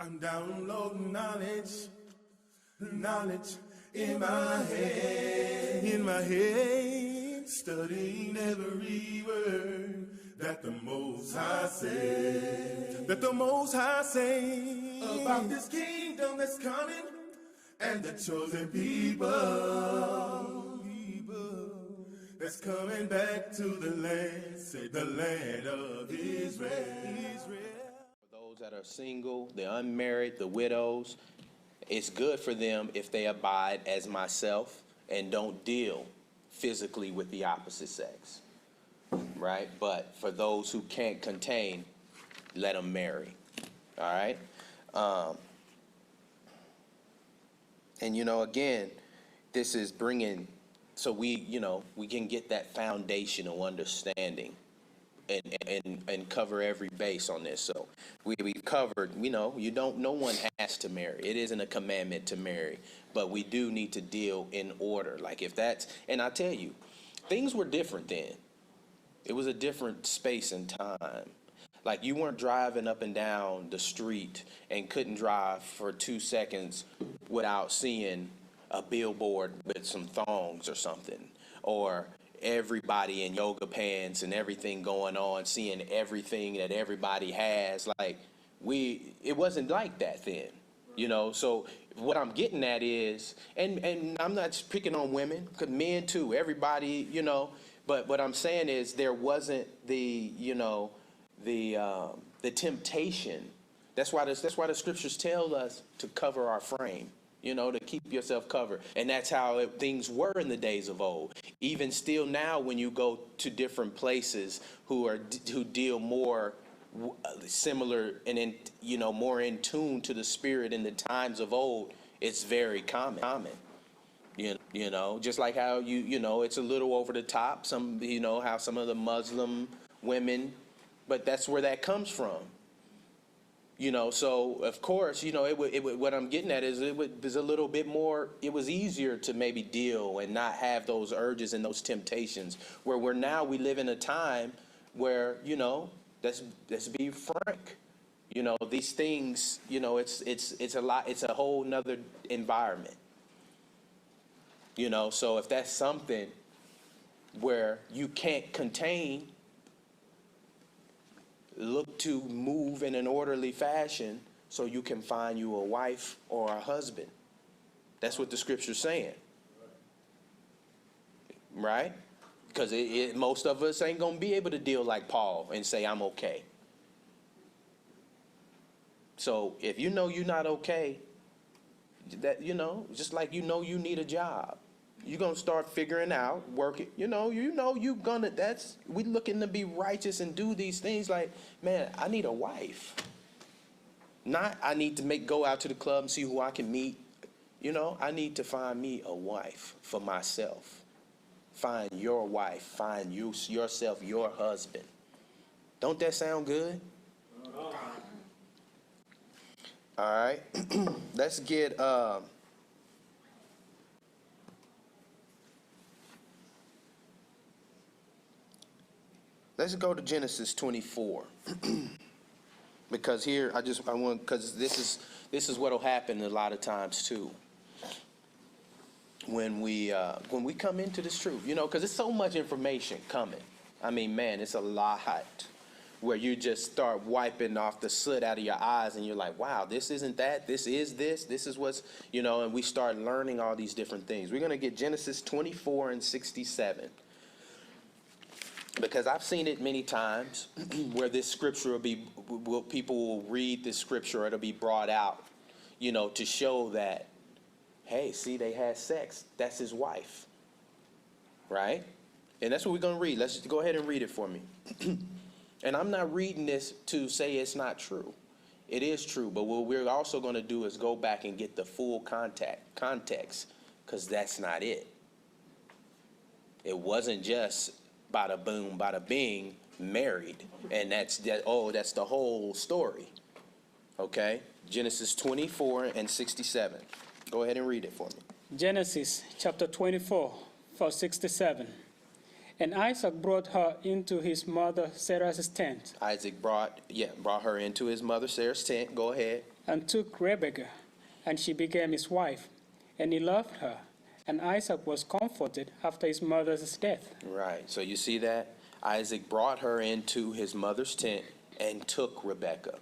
I'm downloading knowledge, knowledge in my head, studying every word that the Most High said, about this kingdom that's coming and the chosen people that's coming back to the land, say the land of Israel. Those that are single, the unmarried, the widows, it's good for them if they abide as myself and don't deal physically with the opposite sex, right? But for those who can't contain, let them marry, all right? And, again, this is bringing, so we can get that foundational understanding and cover every base on this. So we've covered, no one has to marry. It isn't a commandment to marry, but we do need to deal in order. Like and I tell you, things were different then. It was a different space and time. Like you weren't driving up and down the street and couldn't drive for 2 seconds without seeing a billboard with some thongs or something, or everybody in yoga pants and everything going on, seeing everything that everybody has. Like it wasn't like that then, So what I'm getting at is, and I'm not picking on women, because men too, everybody, but what I'm saying is there wasn't the temptation. That's why the scriptures tell us to cover our frame, to keep yourself covered. And that's how things were in the days of old. Even still now, when you go to different places who deal more similar and more in tune to the spirit in the times of old, it's very common. Just like how it's a little over the top. Some how some of the Muslim women, but that's where that comes from. So of course, what I'm getting at is it was a little bit more, it was easier to maybe deal and not have those urges and those temptations, where we live in a time where, let's be frank, these things, it's a lot, it's a whole nother environment, so if that's something where you can't contain, look to move in an orderly fashion so you can find you a wife or a husband. That's what the scripture's saying. Right? Because most of us ain't going to be able to deal like Paul and say, I'm okay. So if you're not okay, that, just like you need a job. You're going to start figuring out, working, we looking to be righteous and do these things like, man, I need a wife. Not I need to go out to the club and see who I can meet. I need to find me a wife for myself. Find your wife, find yourself, your husband. Don't that sound good? All right, let's get, let's go to Genesis 24, because here because this is what'll happen a lot of times too. When we come into this truth, because there's so much information coming. I mean, man, it's a lot where you just start wiping off the soot out of your eyes, and you're like, wow, this isn't that. This is what's, and we start learning all these different things. We're gonna get Genesis 24 and 67. Because I've seen it many times where this scripture people will read this scripture, or it'll be brought out, to show that, hey, see, they had sex. That's his wife, right? And that's what we're going to read. Let's just go ahead and read it for me. And I'm not reading this to say it's not true. It is true, but what we're also going to do is go back and get the full context, because that's not it. It wasn't just bada boom, bada bing, married, and that's the whole story. Okay, Genesis 24 and 67. Go ahead and read it for me. Genesis chapter 24, verse 67. And Isaac brought her into his mother Sarah's tent. Isaac brought her into his mother Sarah's tent. Go ahead. and took Rebekah, and she became his wife, and he loved her. And Isaac was comforted after his mother's death. Right. So you see that? Isaac brought her into his mother's tent and took Rebekah.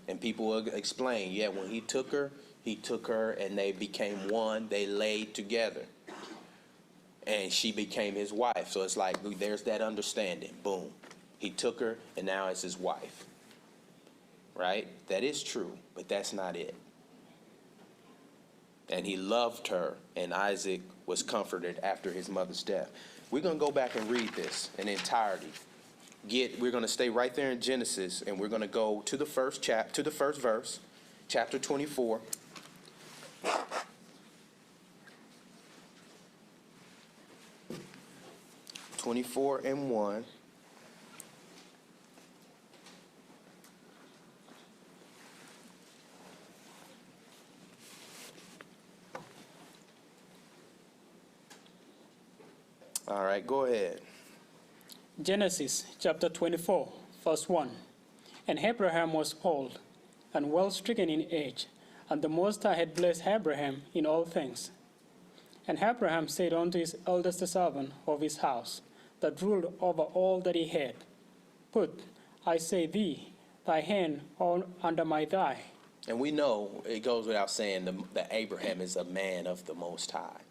And people will explain, yeah, when he took her and they became one, they laid together. And she became his wife. So it's like, there's that understanding. Boom. He took her and now it's his wife. Right? That is true, but that's not it. And he loved her, and Isaac was comforted after his mother's death. We're going to go back and read this in entirety. We're going to stay right there in Genesis, and we're going to go to the first verse, chapter 24. and 1. All right, go ahead. Genesis chapter 24, verse 1. And Abraham was old and well stricken in age, and the Most High had blessed Abraham in all things. And Abraham said unto his eldest servant of his house, that ruled over all that he had, Put, I say thee, thy hand under my thigh. And we know, it goes without saying, that Abraham is a man of the Most High.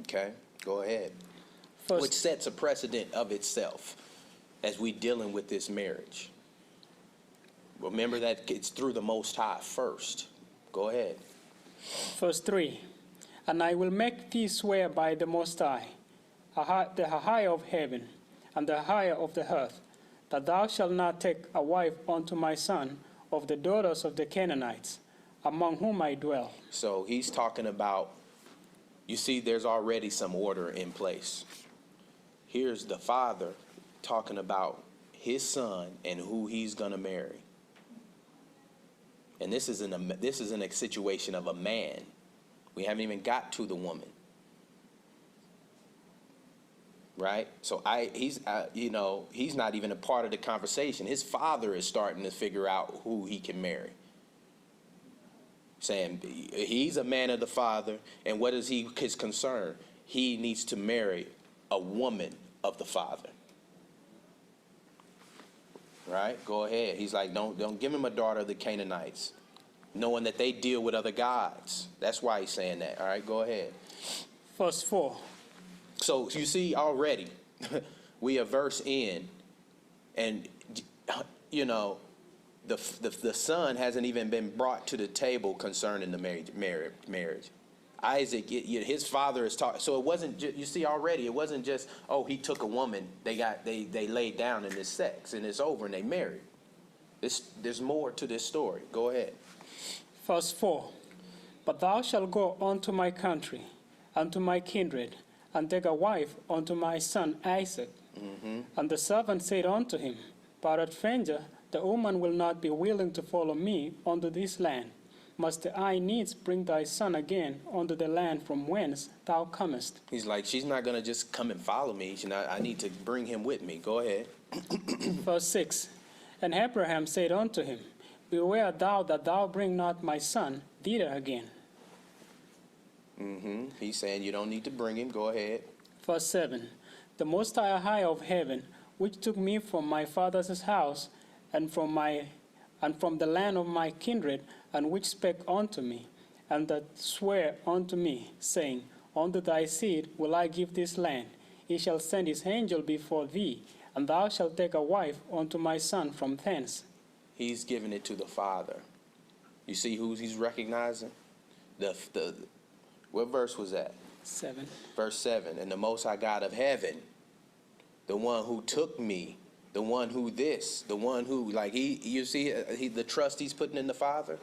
Okay, go ahead. Which sets a precedent of itself as we dealing with this marriage. Remember that it's through the Most High first. Go ahead. Verse 3. And I will make thee swear by the Most High, the higher of heaven and the higher of the earth, that thou shalt not take a wife unto my son of the daughters of the Canaanites, among whom I dwell. So he's talking about, you see, there's already some order in place. Here's the father talking about his son and who he's going to marry. And this is in a situation of a man. We haven't even got to the woman. Right? So he's not even a part of the conversation. His father is starting to figure out who he can marry. Saying he's a man of the father, and what is his concern? He needs to marry a woman of the father. Right? Go ahead. He's like, don't give him a daughter of the Canaanites, knowing that they deal with other gods. That's why he's saying that. All right, go ahead. Verse 4. So you see already, we a verse in, and the son hasn't even been brought to the table concerning the marriage. Isaac, his father is talking. So it wasn't. You see already, it wasn't just, oh, he took a woman. They laid down in this sex and it's over and they married. There's more to this story. Go ahead. Verse 4. But thou shalt go unto my country, unto my kindred, and take a wife unto my son Isaac. Mm-hmm. And the servant said unto him, Peradventure, the woman will not be willing to follow me unto this land. Must I needs bring thy son again unto the land from whence thou comest? He's like, she's not going to just come and follow me. I need to bring him with me. Go ahead. Verse 6. And Abraham said unto him, Beware thou that thou bring not my son thither again. Mm-hmm. He's saying you don't need to bring him. Go ahead. Verse 7. The Most High of heaven, which took me from my father's house and from the land of my kindred, and which spake unto me, and that sware unto me, saying, Unto thy seed will I give this land. He shall send his angel before thee, and thou shalt take a wife unto my son from thence. He's giving it to the father. You see who he's recognizing? What verse was that? 7. Verse 7. And the Most High God of heaven, the one who took me, the one who the one who, like, you see the trust he's putting in the father?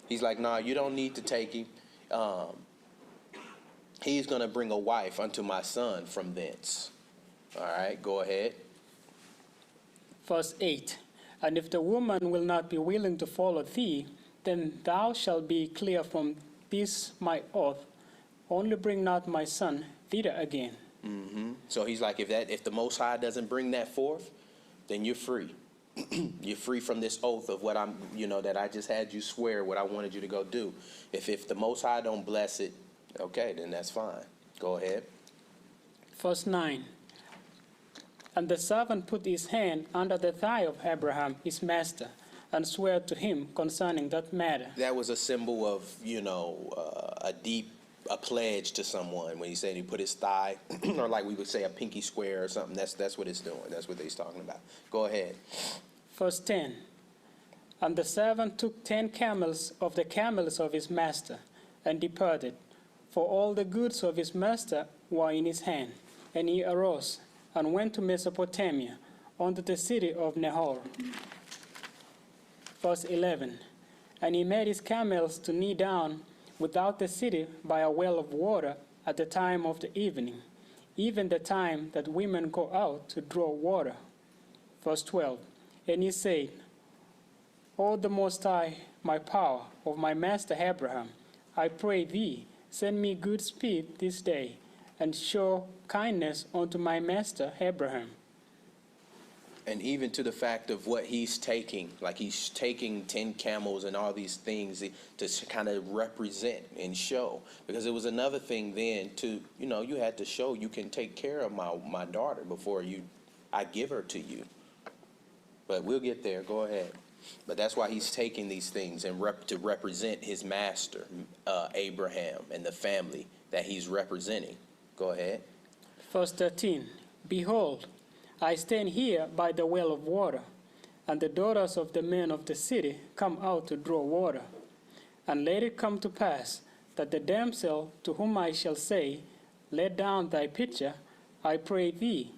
He's like, nah, you don't need to take him. He's going to bring a wife unto my son from thence. All right, go ahead. Verse 8. And if the woman will not be willing to follow thee, then thou shalt be clear from this my oath. Only bring not my son thither again. Mm-hmm. So he's like, if the Most High doesn't bring that forth, then you're free. You're free from this oath of what I'm, that I just had you swear what I wanted you to go do. If the Most High don't bless it, okay, then that's fine. Go ahead. Verse 9. And the servant put his hand under the thigh of Abraham, his master, and swore to him concerning that matter. That was a symbol of, a pledge to someone when he said he put his thigh, or like we would say a pinky square or something. That's what it's doing. That's what he's talking about. Go ahead. Verse 10. And the servant took 10 camels of the camels of his master and departed, for all the goods of his master were in his hand. And he arose and went to Mesopotamia, unto the city of Nahor. Verse 11. And he made his camels to kneel down without the city by a well of water at the time of the evening, even the time that women go out to draw water. Verse 12. And he said, O the Most High, my power, of my master Abraham, I pray thee, send me good speed this day, and show kindness unto my master Abraham. And even to the fact of what he's taking, like he's taking 10 camels and all these things to kind of represent and show. Because it was another thing then to, you had to show you can take care of my daughter before I give her to you. But we'll get there. Go ahead. But that's why he's taking these things and to represent his master, Abraham, and the family that he's representing. Go ahead. Verse 13. Behold, I stand here by the well of water, and the daughters of the men of the city come out to draw water. And let it come to pass that the damsel to whom I shall say, Let down thy pitcher, I pray thee,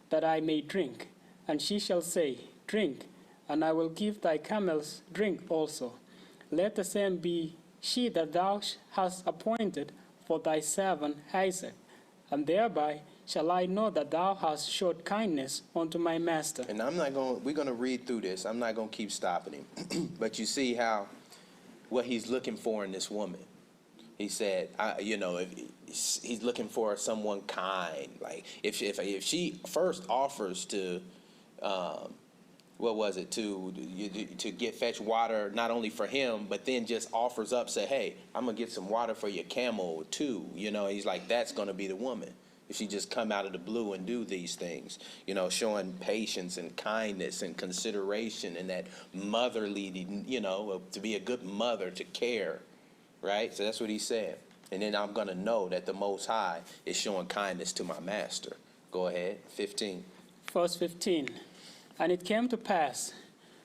that I may drink. And she shall say, Drink, and I will give thy camels drink also. Let the same be she that thou hast appointed for thy servant Isaac, and thereby shall I know that thou hast showed kindness unto my master. And we're going to read through this. I'm not going to keep stopping him. But you see what he's looking for in this woman. He said, he's looking for someone kind. Like if she first offers to, to get fetch water, not only for him, but then just offers up, say, hey, I'm going to get some water for your camel too. He's like, that's going to be the woman. If she just come out of the blue and do these things, showing patience and kindness and consideration and that motherly, to be a good mother, to care, right? So that's what he said. And then I'm going to know that the Most High is showing kindness to my master. Go ahead, 15. Verse 15. And it came to pass,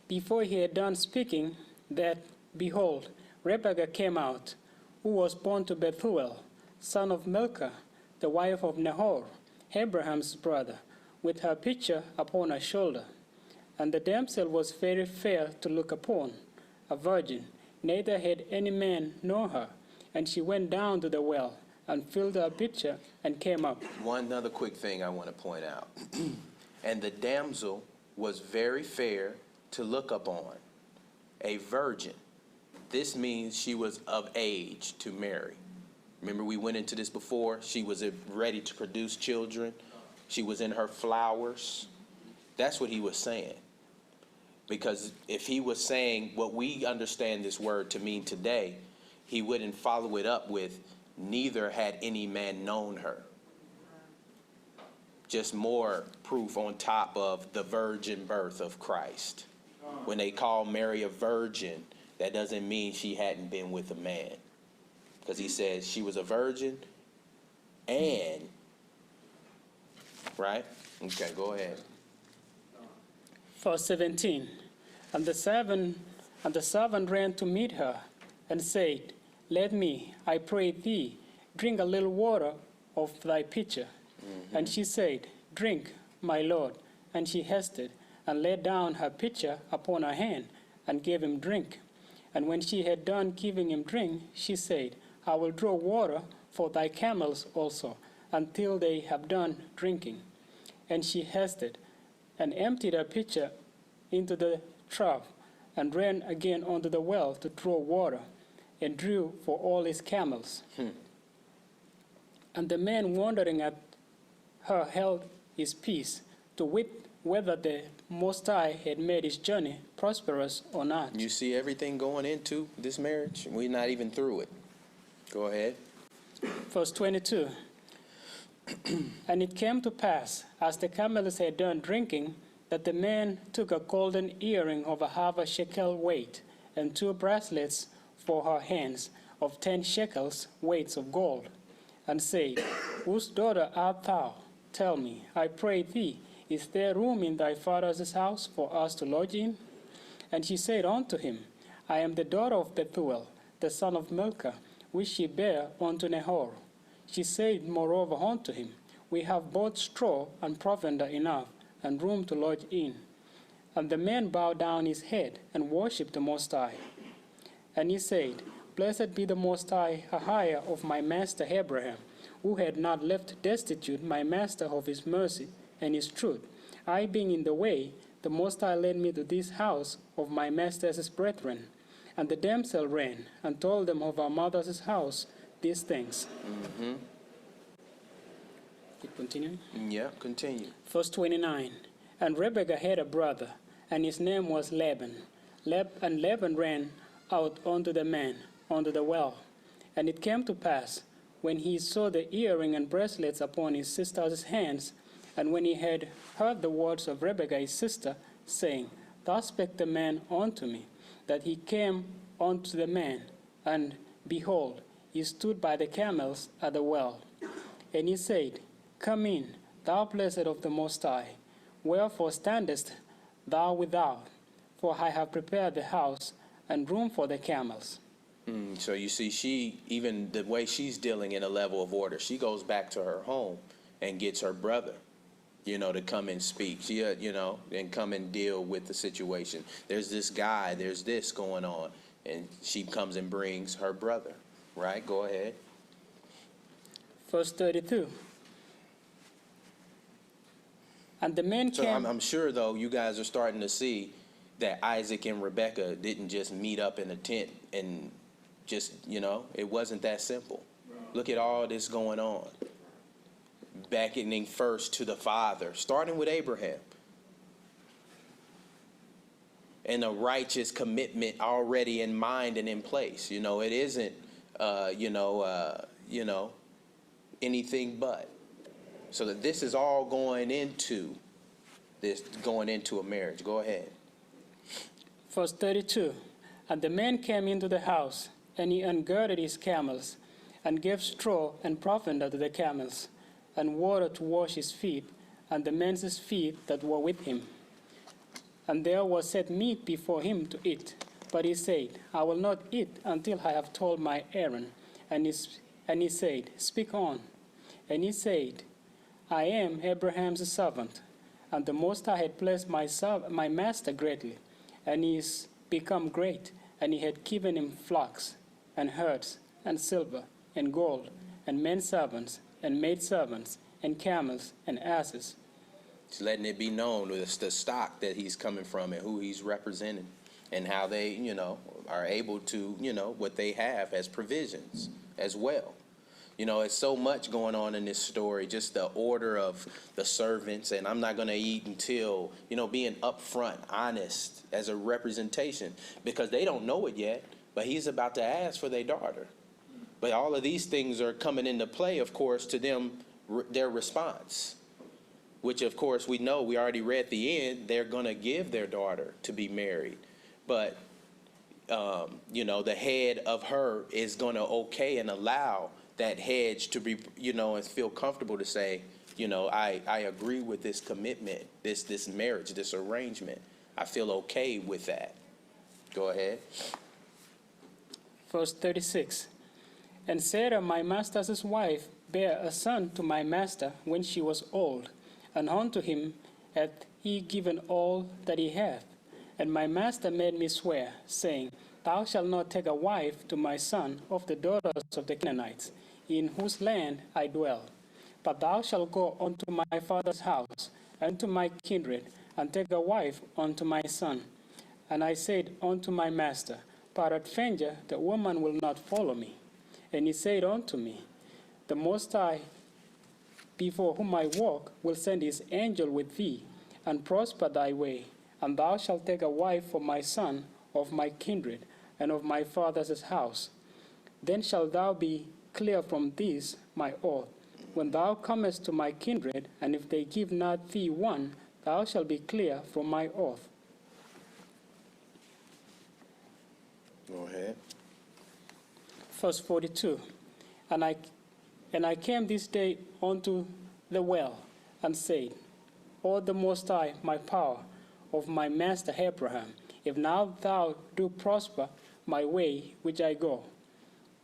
before he had done speaking, that, behold, Rebekah came out, who was born to Bethuel, son of Milcah, the wife of Nahor, Abraham's brother, with her pitcher upon her shoulder. And the damsel was very fair to look upon, a virgin, neither had any man known her. And she went down to the well, and filled her pitcher, and came up. One other quick thing I want to point out. And the damsel was very fair to look upon, a virgin. This means she was of age to marry. Remember, we went into this before. She was ready to produce children. She was in her flowers. That's what he was saying. Because if he was saying what we understand this word to mean today, he wouldn't follow it up with, neither had any man known her. Just more proof on top of the virgin birth of Christ. When they call Mary a virgin, that doesn't mean she hadn't been with a man. Because he says she was a virgin and, right? Okay, go ahead. Verse 17. And the servant ran to meet her, and said, Let me, I pray thee, drink a little water of thy pitcher. Mm-hmm. And she said, Drink, my lord. And she hasted, and laid down her pitcher upon her hand, and gave him drink. And when she had done giving him drink, she said, I will draw water for thy camels also, until they have done drinking. And she hasted, and emptied her pitcher into the trough, and ran again unto the well to draw water, and drew for all his camels. And the man wondering at her held his peace, to wit, whether the Most High had made his journey prosperous or not. You see everything going into this marriage? We're not even through it. Go ahead. Verse 22. And it came to pass, as the camels had done drinking, that the man took a golden earring of a half a shekel weight, and 2 bracelets for her hands of 10 shekels weights of gold, and said, Whose daughter art thou? Tell me, I pray thee, is there room in thy father's house for us to lodge in? And she said unto him, I am the daughter of Bethuel, the son of Milcah, which she bare unto Nahor. She said moreover unto him, We have both straw and provender enough, and room to lodge in. And the man bowed down his head and worshipped the Most High. And he said, Blessed be the Most High, higher of my master Abraham, who had not left destitute my master of his mercy and his truth. I being in the way, the Most High led me to this house of my master's brethren. And the damsel ran and told them of her mother's house these things. Keep continuing. Yeah, continue. Verse 29. And Rebekah had a brother, and his name was Laban. And Laban ran out unto the man, unto the well. And it came to pass, when he saw the earring and bracelets upon his sister's hands, and when he had heard the words of Rebekah his sister, saying, Thus spake the man unto me, that he came unto the man, and behold, he stood by the camels at the well. And he said, Come in, thou blessed of the Most High. Wherefore standest thou without? For I have prepared the house and room for the camels. So you see, even the way she's dealing in a level of order, she goes back to her home and gets her brother, to come and speak, and come and deal with the situation. There's this guy, there's this going on, and she comes and brings her brother, right? Go ahead. Verse 32. And the man came. So I'm sure, though, you guys are starting to see that Isaac and Rebekah didn't just meet up in a tent and just, it wasn't that simple. Look at all this going on. Beckoning first to the father, starting with Abraham. And a righteous commitment already in mind and in place. It isn't, anything but. So that this is all going into a marriage. Go ahead. Verse 32. And the man came into the house, and he ungirded his camels, and gave straw and provender to the camels, and water to wash his feet, and the men's feet that were with him. And there was set meat before him to eat. But he said, I will not eat until I have told my errand. And he said, Speak on. And he said, I am Abraham's servant, and the Most High had blessed my master greatly, and he is become great, and he had given him flocks, and herds, and silver, and gold, and men servants, and maid servants, and camels, and asses. He's letting it be known the stock that he's coming from and who he's representing, and how they, are able to, what they have as provisions as well. It's so much going on in this story, just the order of the servants, and I'm not going to eat until, being upfront, honest as a representation, because they don't know it yet, but he's about to ask for their daughter. But all of these things are coming into play, of course, to them, their response, which, of course, we know, we already read the end, they're going to give their daughter to be married. But, the head of her is going to okay and allow that hedge to be, and feel comfortable to say, I agree with this commitment, this marriage, this arrangement. I feel okay with that. Go ahead. Verse 36. And Sarah, my master's wife, bare a son to my master when she was old, and unto him hath he given all that he hath. And my master made me swear, saying, Thou shalt not take a wife to my son of the daughters of the Canaanites, in whose land I dwell. But thou shalt go unto my father's house, and to my kindred, and take a wife unto my son. And I said unto my master, Peradventure the woman will not follow me. And he said unto me, The Most High, before whom I walk, will send his angel with thee, and prosper thy way. And thou shalt take a wife for my son of my kindred and of my father's house. Then shalt thou be clear from this my oath. When thou comest to my kindred, and if they give not thee one, thou shalt be clear from my oath. Go ahead. Verse 42. And I came this day unto the well, and said, O the Most High, my power, of my master Abraham, if now thou do prosper my way which I go.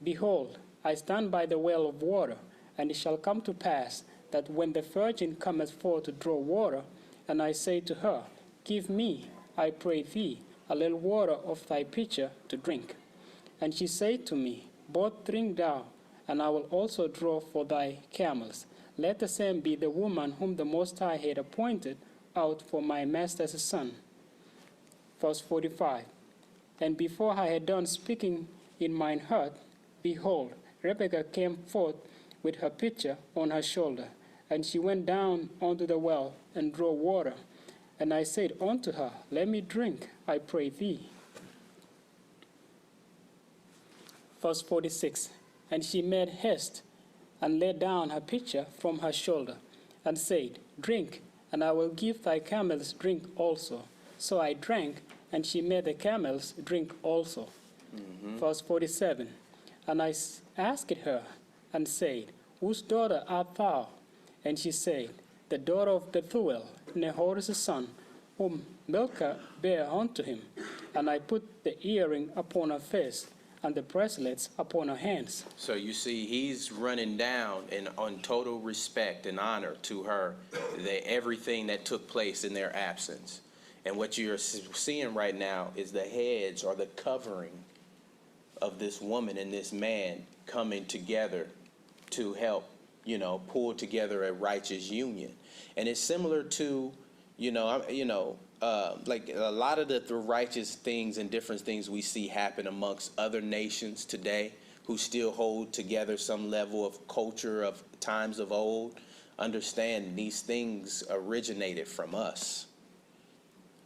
Behold, I stand by the well of water, and it shall come to pass that when the virgin cometh forth to draw water, and I say to her, Give me, I pray thee, a little water of thy pitcher to drink. And she said to me, Both drink thou, and I will also draw for thy camels. Let the same be the woman whom the Most High had appointed out for my master's son. Verse 45. And before I had done speaking in mine heart, behold, Rebekah came forth with her pitcher on her shoulder, and she went down unto the well and drew water. And I said unto her, Let me drink, I pray thee. Verse 46. And she made haste, and laid down her pitcher from her shoulder, and said, Drink, and I will give thy camels drink also. So I drank, and she made the camels drink also. Verse 47. And I asked her, and said, Whose daughter art thou? And she said, The daughter of Bethuel, Nahor's son, whom Milcah bare unto him. And I put the earring upon her face, and the bracelets upon her hands. So you see, he's running down and on total respect and honor to her, everything that took place in their absence. And what you're seeing right now is the heads or the covering of this woman and this man coming together to help, pull together a righteous union. And it's similar to, like a lot of the righteous things and different things we see happen amongst other nations today who still hold together some level of culture of times of old. Understand these things originated from us.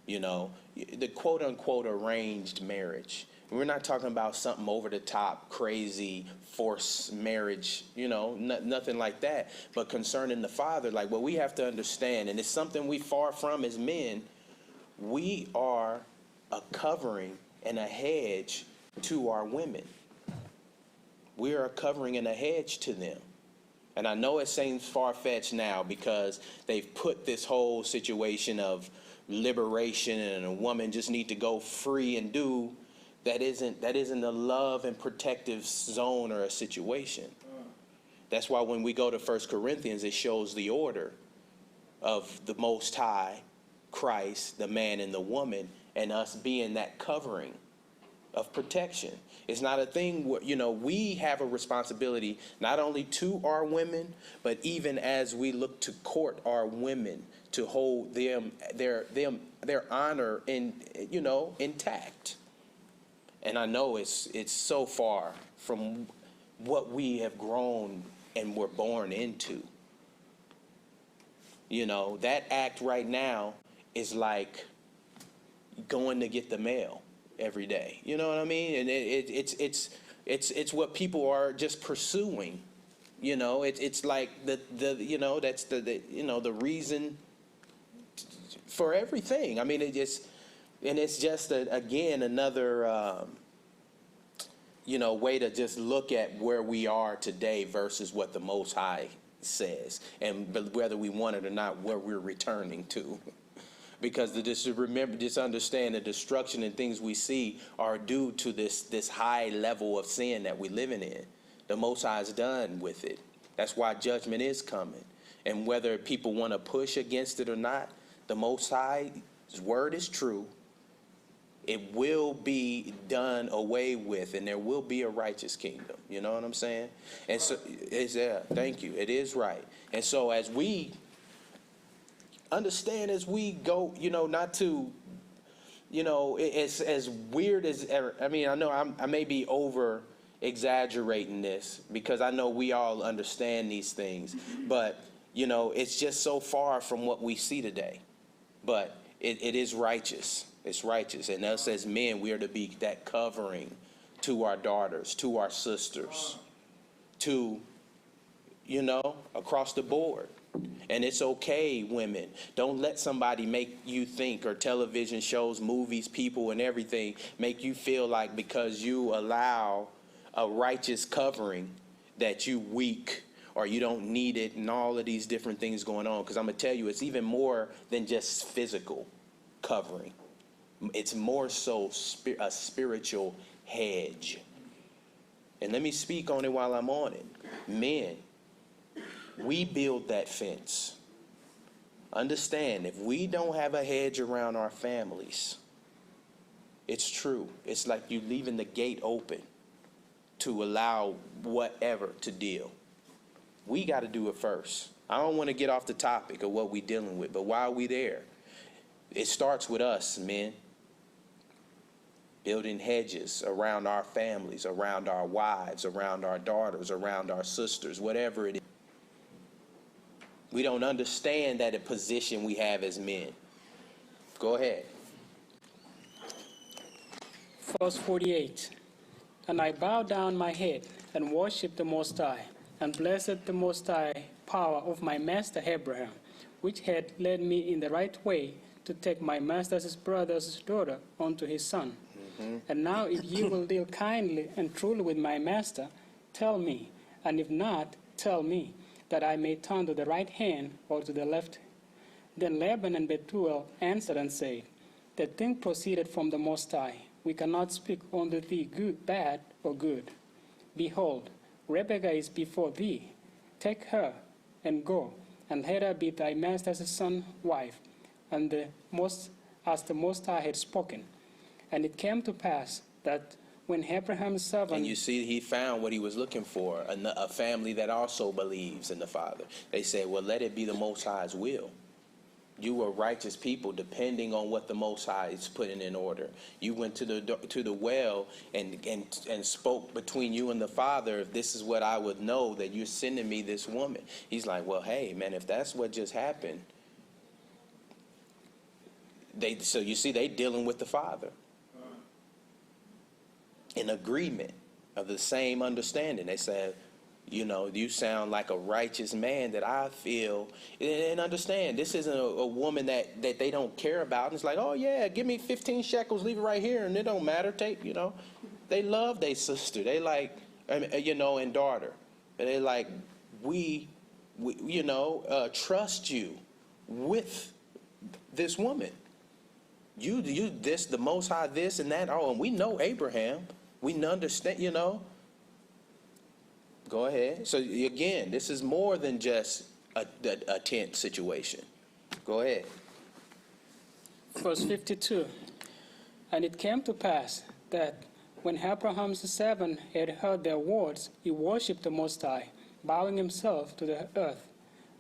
The quote unquote arranged marriage. We're not talking about something over the top, crazy, forced marriage, nothing like that. But concerning the father, like what we have to understand, and it's something we far from as men, we are a covering and a hedge to our women. We are a covering and a hedge to them. And I know it seems far-fetched now because they've put this whole situation of liberation and a woman just need to go free and do. That isn't a love and protective zone or a situation. That's why when we go to 1 Corinthians, it shows the order of the Most High, Christ, the man and the woman, and us being that covering of protection. It's not a thing where, we have a responsibility not only to our women, but even as we look to court our women, to hold them their honor intact. And I know it's so far from what we have grown and were born into. That act right now is like going to get the mail every day. You know what I mean? And it's what people are just pursuing. It's like that's the reason for everything. I mean, it's just again another way to just look at where we are today versus what the Most High says, and whether we want it or not, where we're returning to. Because just understand the destruction and things we see are due to this high level of sin that we're living in. The Most High is done with it. That's why judgment is coming. And whether people want to push against it or not, the Most High's word is true. It will be done away with, and there will be a righteous kingdom. You know what I'm saying? And so, thank you. It is right. And so as we understand, as we go, not to, it's as weird as ever. I mean, I know I may be over exaggerating this because I know we all understand these things, but, it's just so far from what we see today. But it is righteous. It's righteous. And us as men, we are to be that covering to our daughters, to our sisters, to, across the board. And it's okay, women. Don't let somebody make you think, or television shows, movies, people, and everything, make you feel like because you allow a righteous covering that you weak or you don't need it, and all of these different things going on. Because I'm going to tell you, it's even more than just physical covering. It's more so a spiritual hedge. And let me speak on it while I'm on it. Men, we build that fence. Understand, if we don't have a hedge around our families, it's true. It's like you leaving the gate open to allow whatever to deal. We got to do it first. I don't want to get off the topic of what we're dealing with, but while we there, it starts with us, men. Building hedges around our families, around our wives, around our daughters, around our sisters, whatever it is. We don't understand that a position we have as men. Go ahead. Verse 48. And I bowed down my head and worshipped the Most High, and blessed the Most High power of my master Abraham, which had led me in the right way to take my master's brother's daughter unto his son. And now if ye will deal kindly and truly with my master, tell me, and if not, tell me, that I may turn to the right hand or to the left. Then Laban and Bethuel answered and said, the thing proceeded from the Most High. We cannot speak unto thee good, bad, or good. Behold, Rebekah is before thee. Take her and go, and let her be thy master's son's wife, and as the Most High had spoken. And it came to pass that when Abraham's servant... And you see, he found what he was looking for, a family that also believes in the Father. They say, well, let it be the Most High's will. You were righteous people depending on what the Most High is putting in order. You went to the well and spoke between you and the Father, if this is what I would know, that you're sending me this woman. He's like, well, hey, man, if that's what just happened, so you see, they dealing with the Father. In agreement of the same understanding. They said, you sound like a righteous man that I feel, and understand, this isn't a woman that they don't care about. And it's like, oh yeah, give me 15 shekels, leave it right here, and it don't matter, they love their sister. They like, and daughter. And they like, we trust you with this woman. You this, the Most High, this and that. Oh, and we know Abraham. We understand, Go ahead. So again, this is more than just a tent situation. Go ahead. Verse 52. And it came to pass that when Abraham's servant had heard their words, he worshipped the Most High, bowing himself to the earth.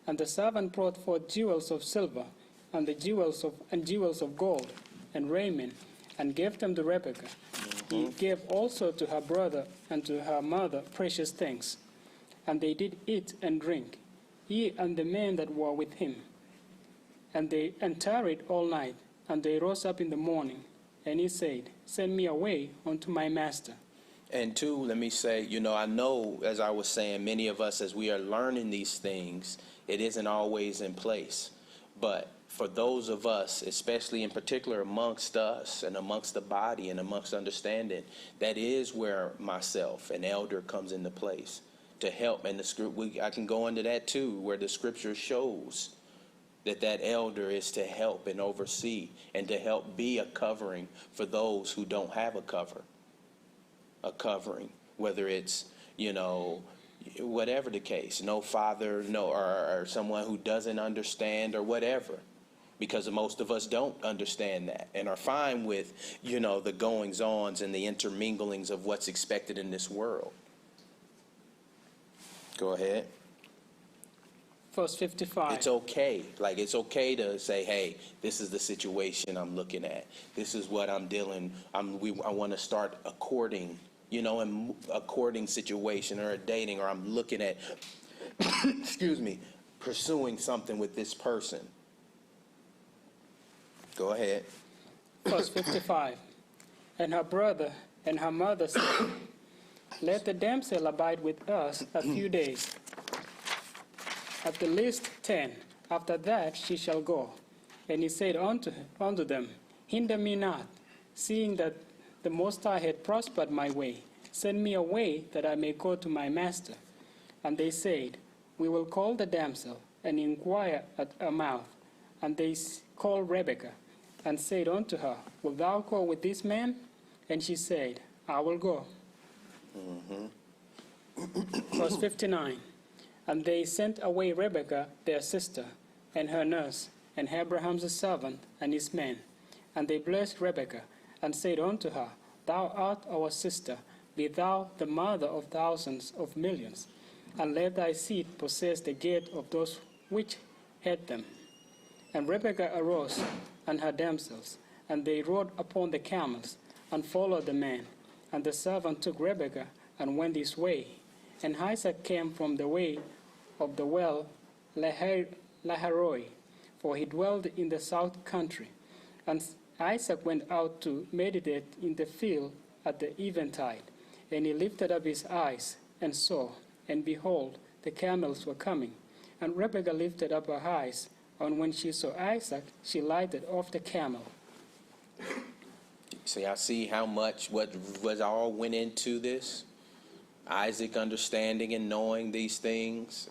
And the servant brought forth jewels of silver, and jewels of gold, and raiment, and gave them to Rebekah. He gave also to her brother and to her mother precious things. And they did eat and drink, he and the men that were with him. And they tarried all night, and they rose up in the morning. And he said, send me away unto my master. And two, let me say, I know, as I was saying, many of us, as we are learning these things, it isn't always in place. But for those of us, especially in particular amongst us and amongst the body and amongst understanding, that is where myself, an elder, comes into place to help. And I can go into that too, where the scripture shows that elder is to help and oversee and to help be a covering for those who don't have a covering, whether it's, whatever the case, no father, or someone who doesn't understand or whatever. Because most of us don't understand that and are fine with, the goings-ons and the interminglings of what's expected in this world. Go ahead. Verse 55. It's okay. It's okay to say, hey, this is the situation I'm looking at. This is what I'm dealing. I want to start a courting, a courting situation or a dating, or I'm looking at, pursuing something with this person. Go ahead. Verse 55. And her brother and her mother said, let the damsel abide with us a few days, at the least 10. After that she shall go. And he said unto them, hinder me not, seeing that the Most High had prospered my way. Send me away that I may go to my master. And they said, we will call the damsel and inquire at her mouth. And they called Rebekah and said unto her, wilt thou go with this man? And she said, I will go. Verse 59. And they sent away Rebekah their sister, and her nurse, and Abraham's servant, and his men. And they blessed Rebekah, and said unto her, thou art our sister, be thou the mother of thousands of millions, and let thy seed possess the gate of those which hate them. And Rebekah arose, and her damsels, and they rode upon the camels, and followed the man. And the servant took Rebekah, and went his way. And Isaac came from the way of the well Lahairoi, for he dwelled in the south country. And Isaac went out to meditate in the field at the eventide. And he lifted up his eyes, and saw, and behold, the camels were coming. And Rebekah lifted up her eyes, and when she saw Isaac, she lighted off the camel. See, I see how much what all went into this. Isaac understanding and knowing these things,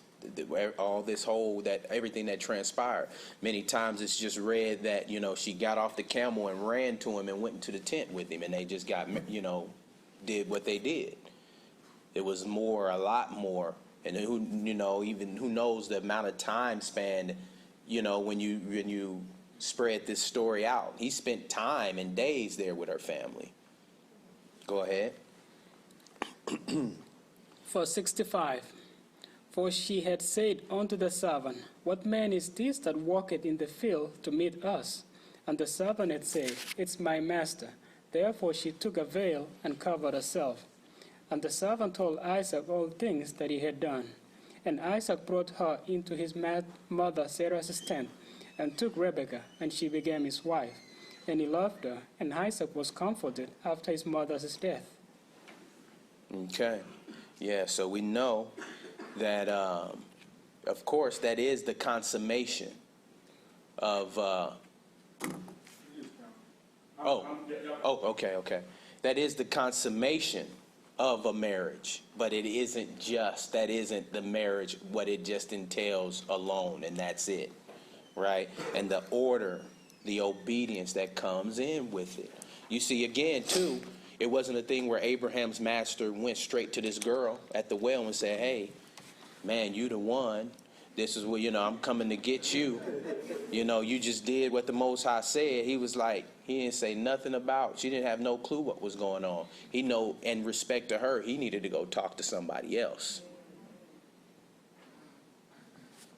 all this whole, that everything that transpired. Many times it's just read that, she got off the camel and ran to him and went into the tent with him, and they just got, did what they did. It was more, a lot more. And even who knows the amount of time span, when you spread this story out. He spent time and days there with her family. Go ahead. Verse 65. For she had said unto the servant, what man is this that walketh in the field to meet us? And the servant had said, it's my master. Therefore she took a veil and covered herself. And the servant told Isaac all things that he had done. And Isaac brought her into his mother Sarah's tent, and took Rebekah, and she became his wife. And he loved her, and Isaac was comforted after his mother's death. Okay. Yeah, so we know that, of course, that is the consummation of... okay. That is the consummation of a marriage, but it isn't just, that isn't the marriage, what it just entails alone, and that's it, right? And the order, the obedience that comes in with it. You see, again, too, it wasn't a thing where Abraham's master went straight to this girl at the well and said, hey, man, you the one. This is what, I'm coming to get you. You just did what the Most High said. He was like, he didn't say nothing about, she didn't have no clue what was going on. He know, in respect to her, he needed to go talk to somebody else.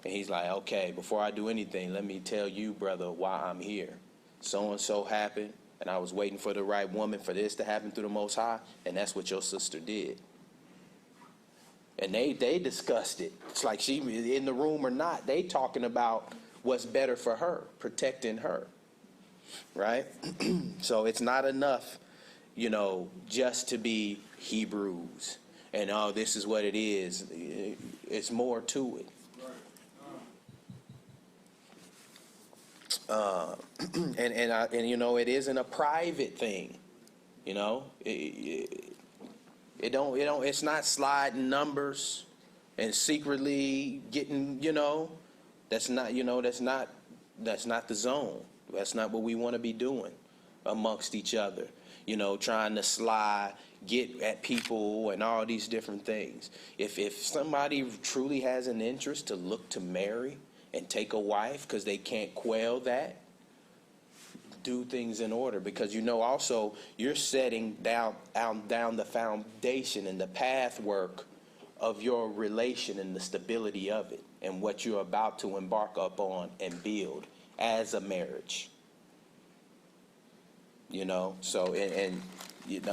And he's like, okay, before I do anything, let me tell you, brother, why I'm here. So-and-so happened, and I was waiting for the right woman for this to happen through the Most High, and that's what your sister did. And they discussed it. It's like she in the room or not, they talking about what's better for her, protecting her, right? So it's not enough, just to be Hebrews and, oh, this is what it is. It's more to it. It isn't a private thing, it's not sliding numbers and secretly getting, that's not the zone. That's not what we want to be doing amongst each other, trying to slide, get at people and all these different things. If somebody truly has an interest to look to marry and take a wife because they can't quell that, do things in order, because also you're setting down the foundation and the pathwork of your relation and the stability of it and what you're about to embark upon and build as a marriage. So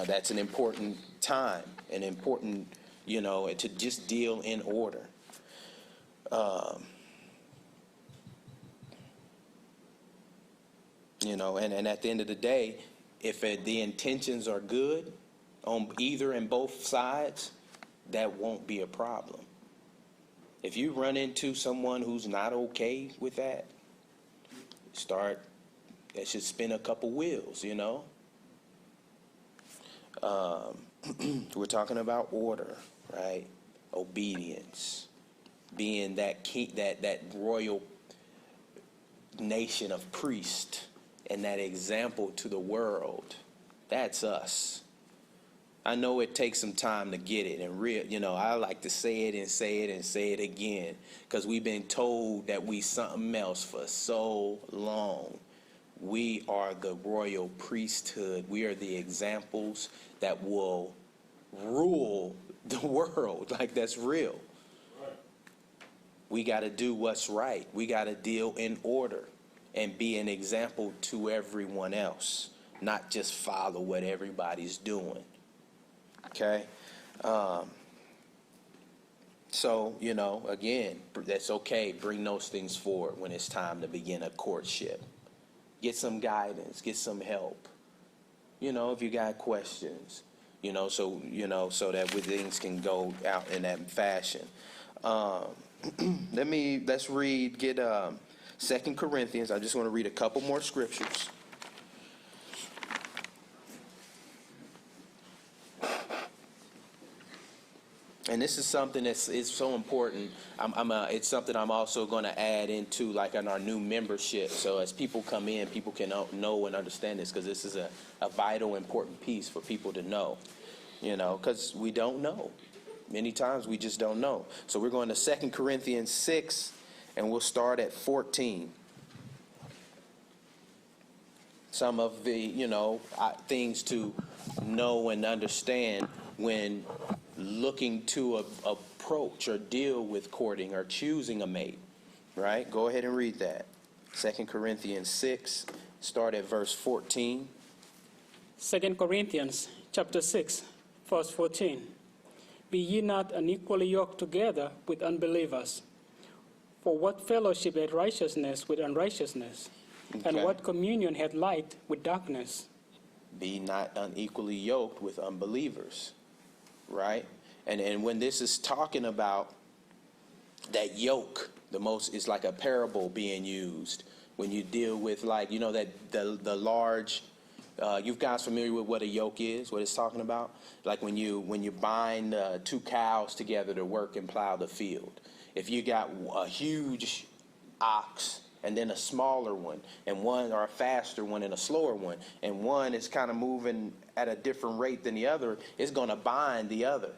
that's an important time, an important to just deal in order. You know, and at the end of the day, if the intentions are good on either and both sides, that won't be a problem. If you run into someone who's not okay with that, that should spin a couple wheels, you know? We're talking about order, right? Obedience, being that royal nation of priests and that example to the world. That's us. I know it takes some time to get it, and I like to say it and say it and say it again, because we've been told that we something else for so long. We are the royal priesthood. We are the examples that will rule the world. Like, that's real. Right. We got to do what's right. We got to deal in order and be an example to everyone else, not just follow what everybody's doing. Okay? So, again, that's okay. Bring those things forward when it's time to begin a courtship. Get some guidance, get some help. If you got questions, so that things can go out in that fashion. Let's read, 2 Corinthians. I just want to read a couple more scriptures. And this is something is so important. It's something I'm also going to add into, like, in our new membership. So as people come in, people can know and understand this, because this is a vital, important piece for people to know. Because we don't know. Many times we just don't know. So we're going to 2 Corinthians 6, and we'll start at 14. Some of the, things to know and understand when looking to approach or deal with courting or choosing a mate, right? Go ahead and read that. 2 Corinthians 6, start at verse 14. 2 Corinthians chapter 6, verse 14. Be ye not unequally yoked together with unbelievers? For what fellowship hath righteousness with unrighteousness? Okay. And what communion hath light with darkness? Be not unequally yoked with unbelievers. Right? And when this is talking about that yoke, it's like a parable being used when you deal with, like, that the large, you guys familiar with what a yoke is, what it's talking about? Like when you bind two cows together to work and plow the field. If you got a huge ox and then a smaller one, and one, or a faster one and a slower one, and one is kind of moving at a different rate than the other, it's going to bind the other.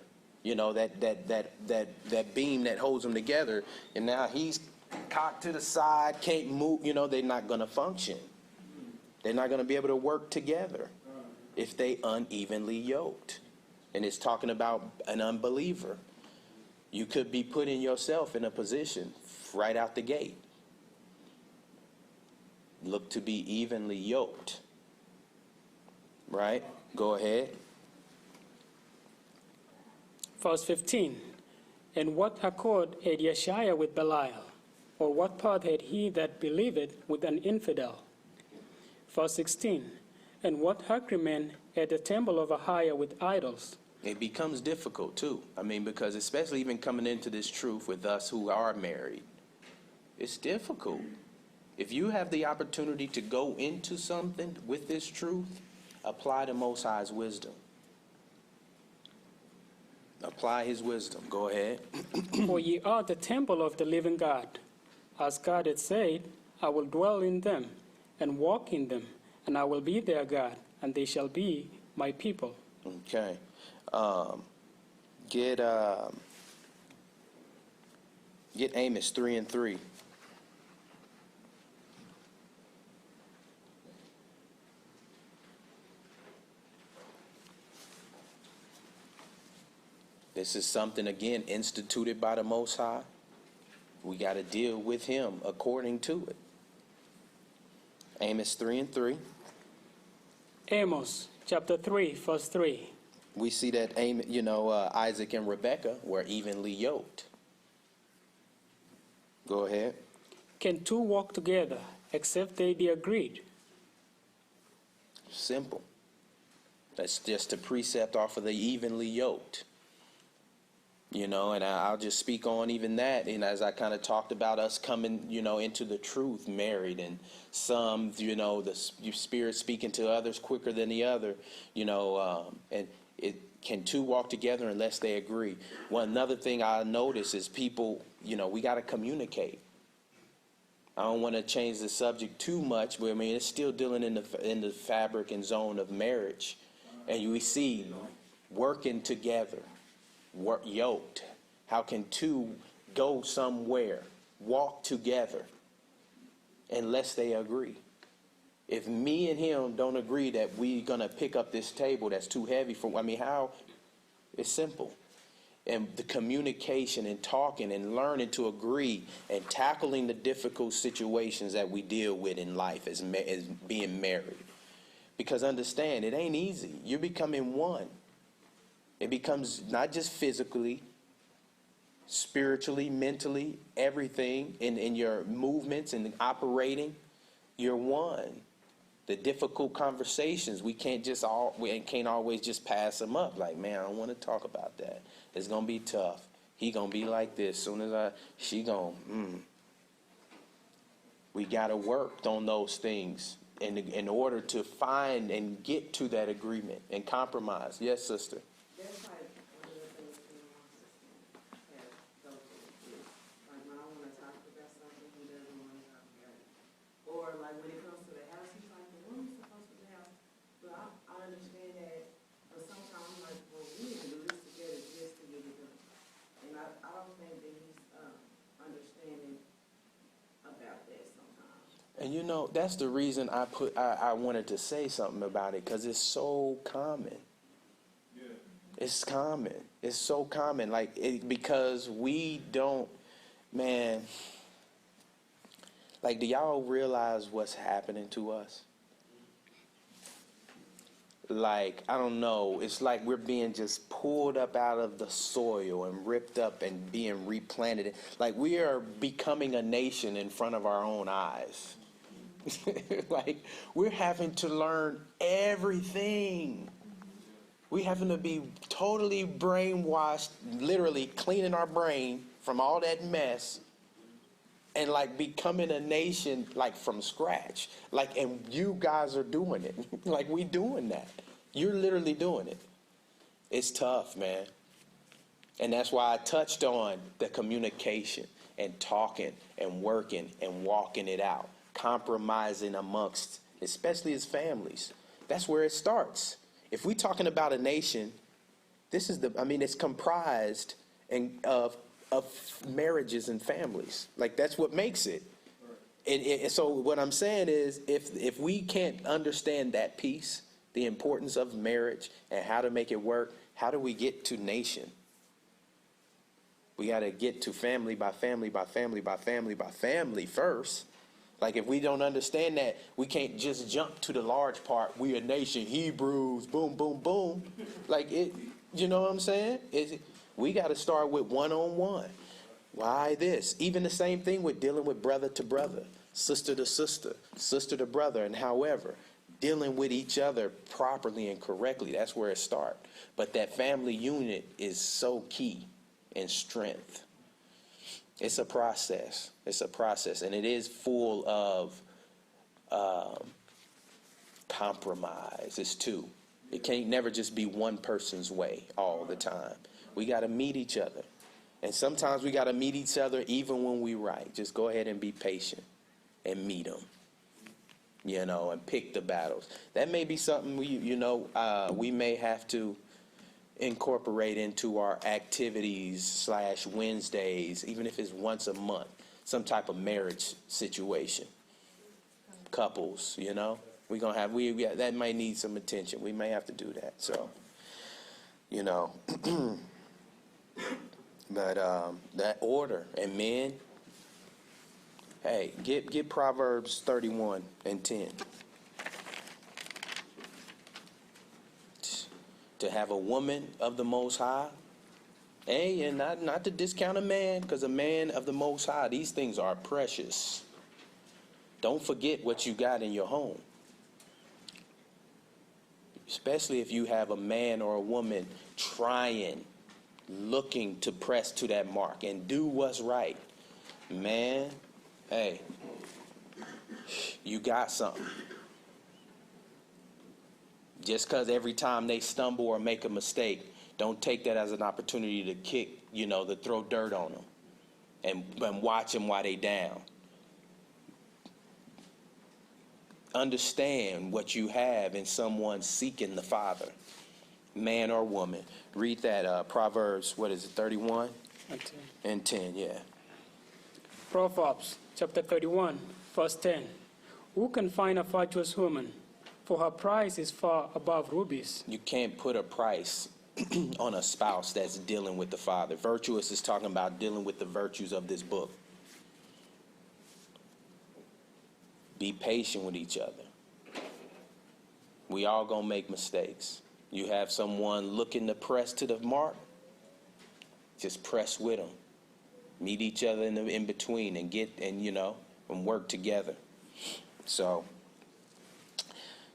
That beam that holds them together, and now he's cocked to the side, can't move. They're not going to function. They're not going to be able to work together if they unevenly yoked. And it's talking about an unbeliever. You could be putting yourself in a position right out the gate. Look to be evenly yoked. Right? Go ahead. Verse 15. And what accord had Yeshua with Belial? Or what part had he that believeth with an infidel? Verse 16. And what agreement had the temple of Ahiah with idols? It becomes difficult too. Because especially even coming into this truth with us who are married, it's difficult. If you have the opportunity to go into something with this truth, apply the Most High's wisdom. Apply his wisdom. Go ahead. For ye are the temple of the living God. As God had said, I will dwell in them and walk in them, and I will be their God, and they shall be my people. Okay. Get Amos 3:3. This is something, again, instituted by the Most High. We got to deal with him according to it. Amos 3:3. Amos chapter 3, verse 3. We see that Isaac and Rebekah were evenly yoked. Go ahead. Can two walk together except they be agreed? Simple. That's just a precept off of the evenly yoked. You know, and I'll just speak on even that. And as I kind of talked about us coming, you know, into the truth, married, and some, you know, your spirit speaking to others quicker than the other, you know, and it can two walk together unless they agree. Another thing I notice is people, you know, we got to communicate. I don't want to change the subject too much, but I mean, it's still dealing in the fabric and zone of marriage. And we see working together. Yoked. How can two go somewhere, walk together, unless they agree? If me and him don't agree that we're gonna pick up this table that's too heavy for, I mean, how? It's simple. And the communication and talking and learning to agree and tackling the difficult situations that we deal with in life as being married. Because understand, it ain't easy. You're becoming one. It becomes not just physically, spiritually, mentally, everything in your movements and operating. You're one. The difficult conversations, we can't always just pass them up. Like, man, I don't want to talk about that. It's gonna be tough. He gonna be like this. Soon as she gonna. We gotta work on those things in order to find and get to that agreement and compromise. Yes, sister. That's like one of the things me and my sister have go through is like when I want to talk about something, he doesn't want to talk about it. Or like when it comes to the house, he's like, well, when are we supposed to do the house? But I understand that, but sometimes I'm like, well, we need to do this together just to get it done. And I don't think that he's understanding about that sometimes. And you know, that's the reason I wanted to say something about it, because it's so common. It's common. It's so common. Because we don't, man, like, do y'all realize what's happening to us? Like, I don't know. It's like we're being just pulled up out of the soil and ripped up and being replanted. Like, we are becoming a nation in front of our own eyes. Like, we're having to learn everything. We having to be totally brainwashed, literally cleaning our brain from all that mess and like becoming a nation like from scratch. Like, and you guys are doing it. Like, we doing that. You're literally doing it. It's tough, man. And that's why I touched on the communication and talking and working and walking it out, compromising amongst, especially as families. That's where it starts. If we're talking about a nation, it's comprised of marriages and families. Like, that's what makes it. And so what I'm saying is, if we can't understand that piece, the importance of marriage and how to make it work, how do we get to nation? We got to get to family by family by family by family by family first. Like, if we don't understand that, we can't just jump to the large part. We a nation, Hebrews, boom, boom, boom. Like, it, you know what I'm saying? We got to start with one-on-one. Why this? Even the same thing with dealing with brother to brother, sister to sister, sister to brother, and however, dealing with each other properly and correctly. That's where it starts. But that family unit is so key in strength. It's a process. It's a process, and it is full of compromise. It's two. It can't never just be one person's way all the time. We got to meet each other, and sometimes we got to meet each other even when we right. Just go ahead and be patient and meet them, you know, and pick the battles. That may be something we may have to incorporate into our activities / Wednesdays, even if it's once a month, some type of marriage situation. Couples, you know, we're going to have, that might need some attention. We may have to do that. So, you know, but that order, and men, hey, get Proverbs 31:10. To have a woman of the Most High, and not to discount a man, because a man of the Most High, these things are precious. Don't forget what you got in your home. especially if you have a man or a woman trying, looking to press to that mark and do what's right. Man, hey, you got something. Just because every time they stumble or make a mistake, don't take that as an opportunity to kick, to throw dirt on them and watch them while they down. Understand what you have in someone seeking the Father, man or woman. Read that Proverbs, 31 and 10, yeah. Proverbs chapter 31, verse 10. Who can find a virtuous woman? For her price is far above rubies. You can't put a price on a spouse that's dealing with the Father. Virtuous is talking about dealing with the virtues of this book. Be patient with each other. We all gonna make mistakes. You have someone looking to press to the mark, just press with them. Meet each other in between and work together. So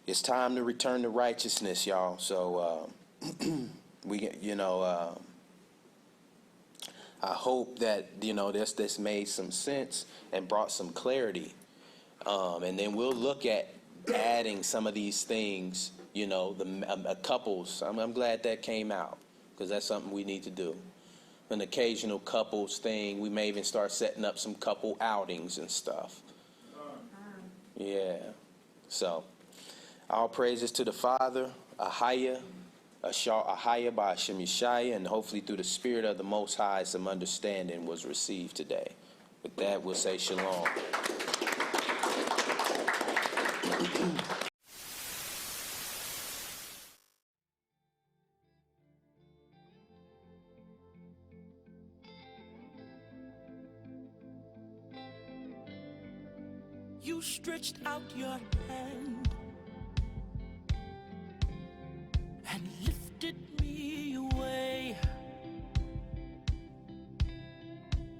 it's time to return to righteousness, y'all. So I hope that this made some sense and brought some clarity. And then we'll look at adding some of these things, the couples. I'm glad that came out, because that's something we need to do. An occasional couples thing. We may even start setting up some couple outings and stuff. Yeah. So all praises to the Father, Ahaya by Hashem Yeshaya, and hopefully through the Spirit of the Most High some understanding was received today. With that, we'll say shalom. You stretched out your hand and lifted me away.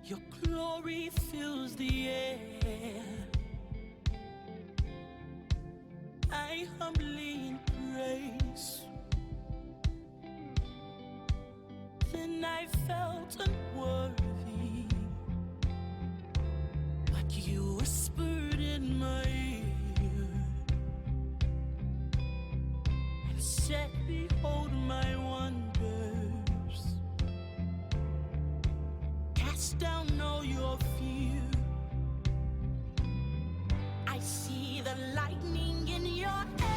Your glory fills the air. I humbly in praise. Then I felt unworthy, but you whispered in my ear and said, behold my wonders. Cast down all your fear. I see the lightning in your eyes.